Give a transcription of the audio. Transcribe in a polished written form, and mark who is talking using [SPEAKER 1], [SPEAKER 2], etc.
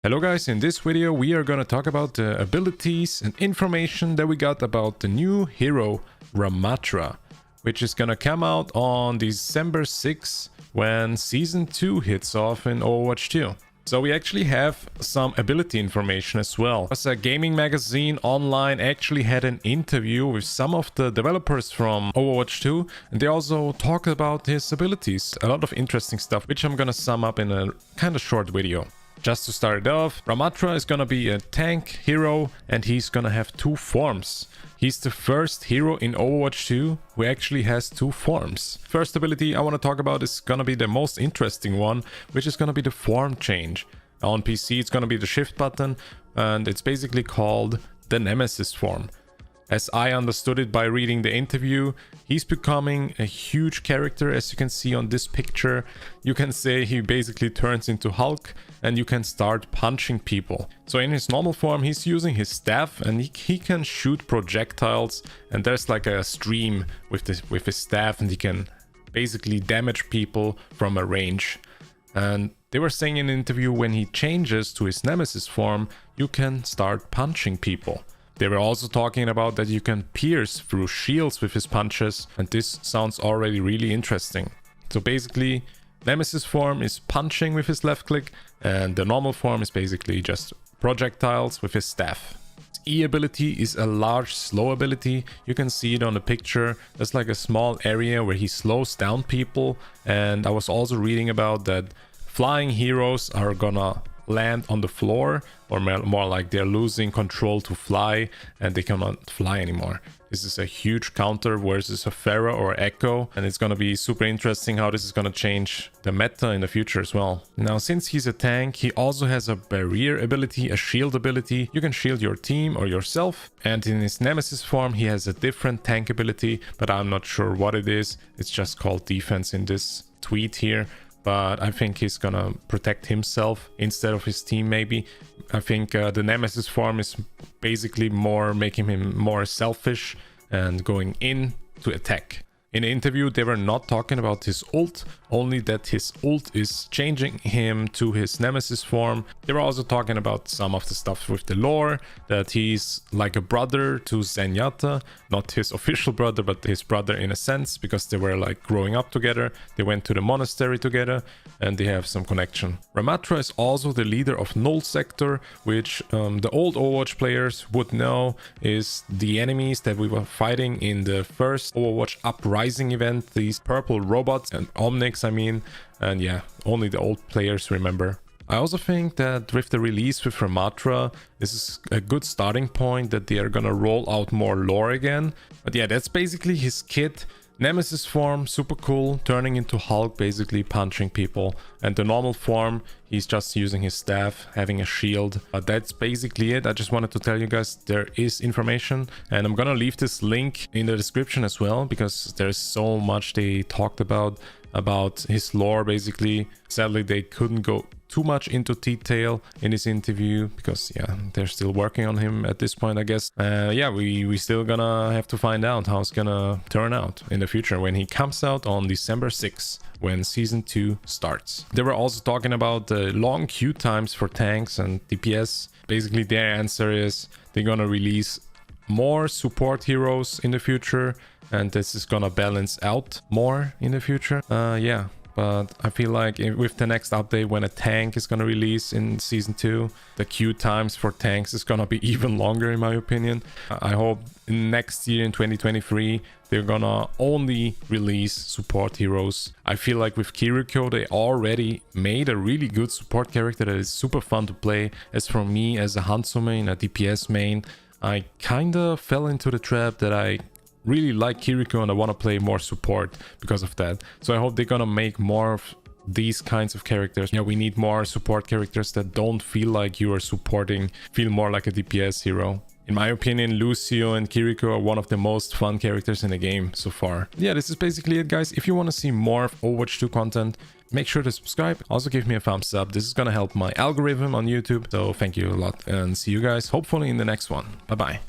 [SPEAKER 1] Hello guys, in this video we are gonna talk about the abilities and information that we got about the new hero Ramattra, which is gonna come out on December 6th when Season 2 hits off in Overwatch 2. So we actually have some ability information as well. As a gaming magazine online actually had an interview with some of the developers from Overwatch 2, and they also talked about his abilities. A lot of interesting stuff, which I'm gonna sum up in a kind of short video. Just to start it off, Ramattra is gonna be a tank hero and he's gonna have two forms. He's the first hero in Overwatch 2 who actually has two forms. First ability I want to talk about is gonna be the most interesting one, which is gonna be the form change. On PC it's gonna be the shift button and it's basically called the Nemesis form. As I understood it by reading the interview, he's becoming a huge character. As you can see on this picture, you can say he basically turns into Hulk and you can start punching people. So in his normal form, he's using his staff and he can shoot projectiles, and there's like a stream with his staff, and he can basically damage people from a range. And they were saying in an interview, when he changes to his Nemesis form, you can start punching people. They were also talking about that you can pierce through shields with his punches, and this sounds already really interesting. So basically, Nemesis form is punching with his left click, and the normal form is basically just projectiles with his staff. His E ability is a large slow ability. You can see it on the picture. There's like a small area where he slows down people, and I was also reading about that flying heroes are gonna land on the floor, or more like they're losing control to fly and they cannot fly anymore. This is a huge counter versus a Pharah or Echo, and it's gonna be super interesting how this is gonna change the meta in the future as well. Now, since he's a tank, he also has a barrier ability, a shield ability. You can shield your team or yourself, and in his Nemesis form he has a different tank ability, but I'm not sure what it is. It's just called defense in this tweet here. But I think he's gonna protect himself instead of his team maybe. I think the Nemesis form is basically more making him more selfish and going in to attack. In the interview, they were not talking about his ult, only that his ult is changing him to his Nemesis form. They were also talking about some of the stuff with the lore, that he's like a brother to Zenyatta, not his official brother, but his brother in a sense, because they were like growing up together. They went to the monastery together and they have some connection. Ramattra is also the leader of Null Sector, which the old Overwatch players would know is the enemies that we were fighting in the first Overwatch Uprising event, these purple robots and Omnics, I mean, and yeah, only the old players remember. I also think that with the release with Ramattra, this is a good starting point, that they are gonna roll out more lore again. But yeah, that's basically his kit. Nemesis form, super cool, turning into Hulk, basically punching people. And the normal form, he's just using his staff, having a shield. But that's basically it. I just wanted to tell you guys there is information. And I'm gonna leave this link in the description as well, because there's so much they talked about his lore, basically. Sadly, they couldn't go too much into detail in this interview because yeah, they're still working on him at this point, I guess. Yeah, we still gonna have to find out how it's gonna turn out in the future when he comes out on December 6th, when Season 2 starts. They were also talking about the long queue times for tanks and DPS. Basically, their answer is they're gonna release more support heroes in the future, and this is gonna balance out more in the future. Yeah. But I feel like with the next update, when a tank is gonna release in Season 2, the queue times for tanks is gonna be even longer, in my opinion. I hope next year in 2023, they're gonna only release support heroes. I feel like with Kiriko, they already made a really good support character that is super fun to play. As for me, as a Hanzo main, a DPS main, I kinda fell into the trap that I really like Kiriko and I want to play more support because of that. So I hope they're gonna make more of these kinds of characters. Yeah, we need more support characters that don't feel like you are supporting, feel more like a DPS hero. In my opinion, Lucio and Kiriko are one of the most fun characters in the game so far. Yeah, this is basically it, guys. If you want to see more of Overwatch 2 content, make sure to subscribe. Also give me a thumbs up. This is gonna help my algorithm on YouTube. So thank you a lot and see you guys hopefully in the next one. Bye bye.